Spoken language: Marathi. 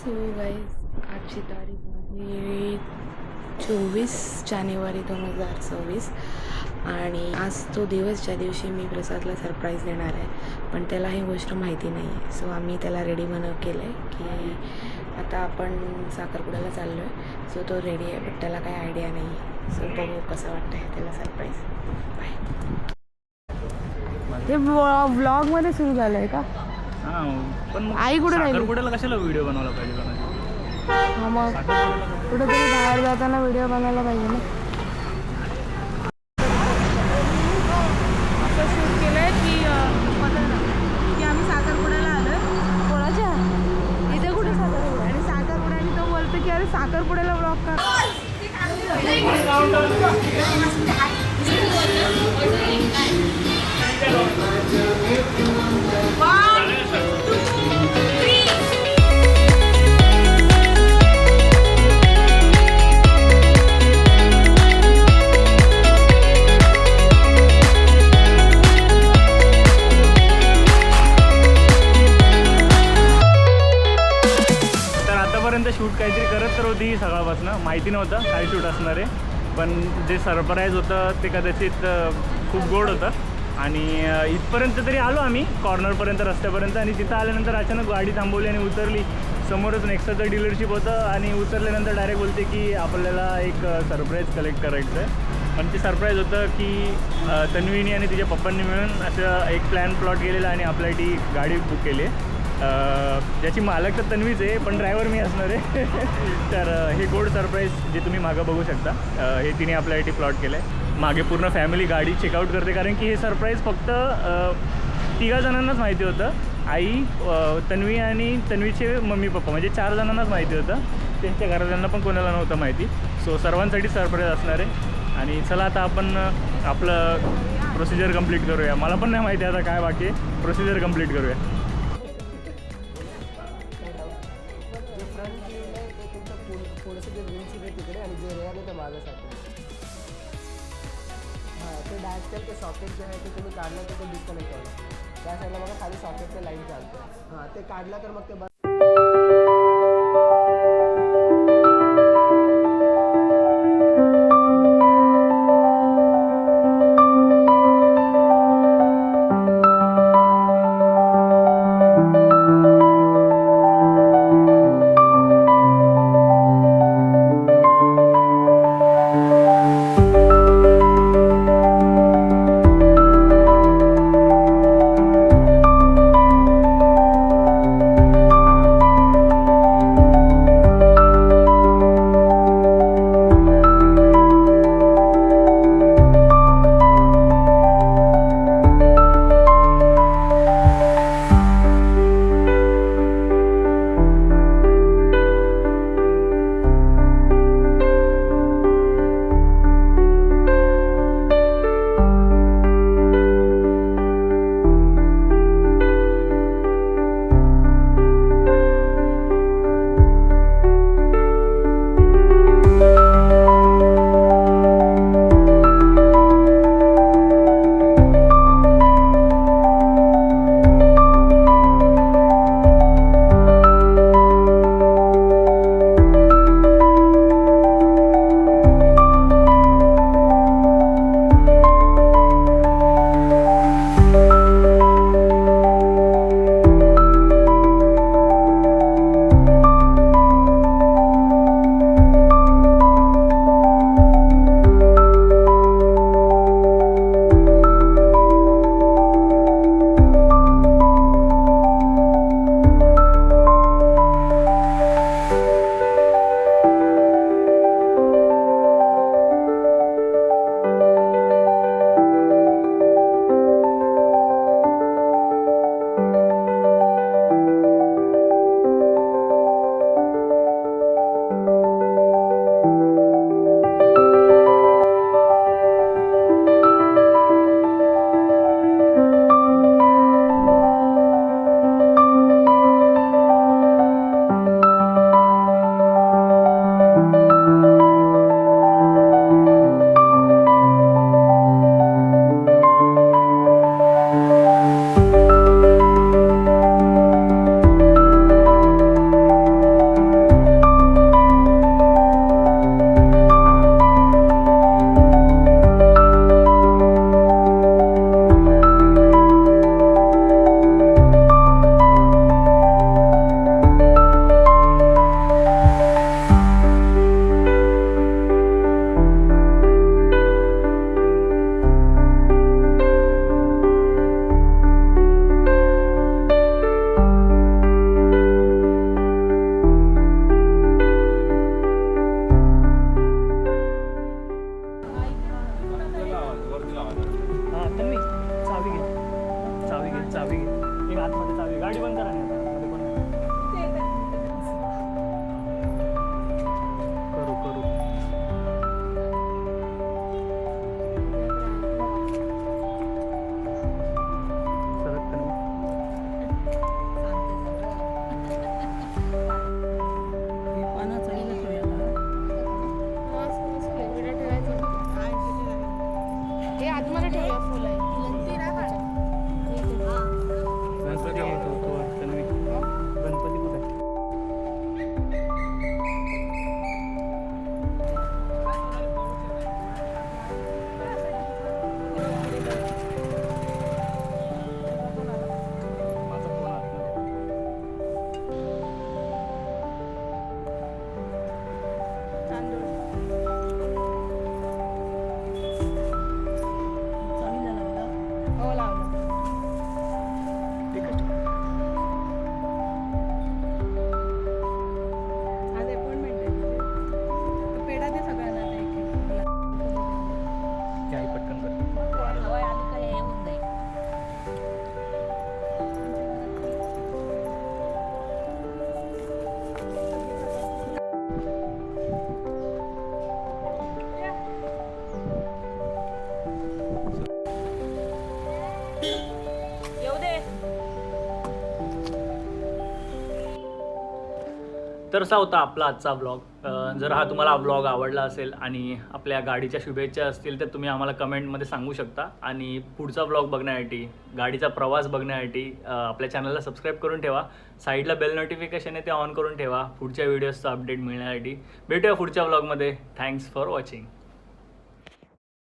सो गाईज आजची तारीख आहे 24 जानेवारी 2026 आणि आज तो दिवस ज्या दिवशी मी प्रसादला सरप्राईज देणार आहे, पण त्याला ही गोष्ट माहिती नाही आहे. सो आम्ही त्याला रेडी केलं आहे की आता आपण साखरपुड्याला चाललो आहे. सो तो रेडी आहे, बट त्याला काही आयडिया नाही आहे. सो बघू कसं वाटतं आहे त्याला सरप्राईज. बाय. ते ब्लॉगमध्ये सुरू झालं आहे का? पण आई कुठे राहिली? साखरपुड्याला कशाला व्हिडिओ बनवला पाहिजे कोणाची? हां, मग कुठेतरी बाहेर जाताना व्हिडिओ बनायला पाहिजे ना. असं शूट केलं आहे की आम्ही साखरपुड्याला आलो. कोणाच्या इथे कुठे साखरपुडा? आणि साखरपुड्याने तो बोलतो की अरे साखरपुड्याला ब्लॉग कर. शूट काहीतरी करत तर होती सकाळपासून, माहिती नव्हतं काय शूट असणार आहे. पण जे सरप्राईज होतं ते कदाचित खूप गोड होतं. आणि इथपर्यंत तरी आलो आम्ही, कॉर्नरपर्यंत, रस्त्यापर्यंत. आणि तिथं आल्यानंतर अचानक गाडी थांबवली आणि उतरली. समोरच नेक्साचं डीलरशिप होतं आणि उतरल्यानंतर डायरेक्ट बोलते की आपल्याला एक सरप्राईज कलेक्ट करायचं आहे. पण ते सरप्राईज होतं की तन्वीनी आणि तिच्या पप्पांनी मिळून असं एक प्लॉट केलेला आणि आपल्यासाठी गाडी बुक केली आहे. ज्याची मालक तर तन्वीच आहे, पण ड्रायव्हर मी असणार आहे. तर हे गोड सरप्राईज जे तुम्ही मागं बघू शकता, हे तिने आपल्यासाठी प्लॉट केलं आहे. मागे पूर्ण फॅमिली गाडी चेकआउट करते, कारण की हे सरप्राईज फक्त 3 जणांनाच माहिती होतं. आई, तन्वी आणि तन्वीचे मम्मी पप्पा, म्हणजे 4 जणांनाच माहिती होतं. त्यांच्या घरातल्यांना पण कोणाला नव्हतं माहिती. सो सर्वांसाठी सरप्राईज असणार आहे. आणि चला आता आपण आपलं प्रोसिजर कंप्लीट करूया. मला पण नाही माहिती आता काय बाकी आहे, प्रोसिजर कंप्लीट करूया. ते सॉकेट जे आहे ते तुम्ही काढलं तर ते डिस्कनेक्ट होईल. त्या साईडला बघा खाली सॉकेटचं लाईन चालतं. हां, ते काढलं तर मग ते तर असा होता आपला आजचा ब्लॉग. जर हा तुम्हाला ब्लॉग आवडला असेल आणि आपल्या गाडीच्या शुभेच्छा असतील तर तुम्ही आम्हाला कमेंटमध्ये सांगू शकता. आणि पुढचा ब्लॉग बघण्यासाठी, गाडीचा प्रवास बघण्यासाठी आपल्या चॅनलला सबस्क्राईब करून ठेवा. साईडला बेल नोटिफिकेशन आहे ते ऑन करून ठेवा पुढच्या व्हिडिओजचा अपडेट मिळण्यासाठी. भेटूया पुढच्या ब्लॉगमध्ये. Thanks for watching.